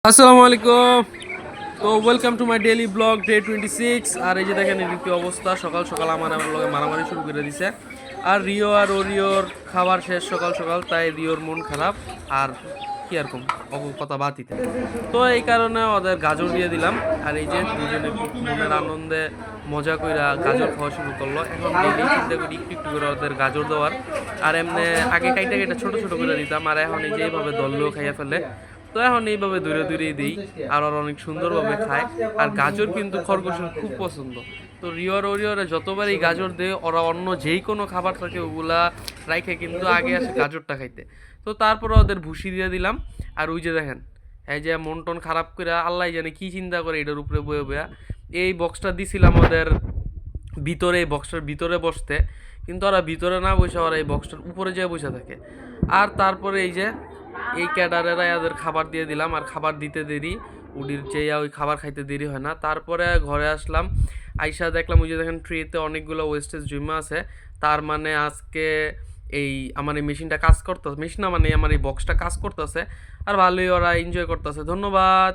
আসসালামু আলাইকুম। তো welcome to my daily blog day 26। আর এই যে দেখেন এর কি অবস্থা, সকাল সকাল আমার লগে মারামারি শুরু করে দিছে। আর রিও আর ওরিওর খাবার শেষ সকাল সকাল, তাই রিওর মন খারাপ। আর কি আর কম, কথা বাতিতে। তো এই কারণে ওদের গাজর দিয়ে দিলাম। আর এই যে দুজনে খুব মনের আনন্দে মজা কইরা গাজর খাওয়া শুরু করলো। এখন ডেইলি চিন্তা করি একটু একটু করে ওদের গাজর দেওয়ার। আর এমনি আগে কাইটা কাইটা ছোট ছোট করে দিতাম, আর এখন এই যে এইভাবে দললেও খাইয়া ফেলে। তো এখন এইভাবে দূরে দূরেই দিই, আর ওরা অনেক সুন্দরভাবে খায়। আর গাজর কিন্তু খরগোশের খুব পছন্দ। তো রিওর ওরিওরে যতবারই গাজর দেয়, ওরা অন্য যেই কোনো খাবার থাকে ওগুলা রাইখে কিন্তু আগে আসে গাজরটা খাইতে। তো তারপরে ওদের ভুসি দিয়ে দিলাম। আর ওই যে দেখেন, এই যে মন টন খারাপ করে আল্লাহ জানে কি চিন্তা করে এটার উপরে বয়ে বয়া এই বক্সটা দিছিলাম ওদের ভিতরে, এই বক্সটার ভিতরে বসতে। কিন্তু ওরা ভিতরে না বসে ওরা এই বক্সটার উপরে যেয়ে বসে থাকে। আর তারপরে এই যে এই ক্যাডারেরা এদের খাবার দিয়ে দিলাম। আর খাবার দিতে দেরি, উডির যেয়া ওই খাবার খাইতে দেরি হয় না। তারপরে ঘরে আসলাম, আইসা দেখলাম ওই যে দেখেন ট্রেতে অনেকগুলো ওয়েস্টেজ জমা আছে। তার মানে আজকে এই আমার এই মেশিনটা কাজ করতেছে, মেশিন না মানে আমার এই বক্সটা কাজ করতেছে। আর ভালোই ওরা এনজয় করতেছে। ধন্যবাদ।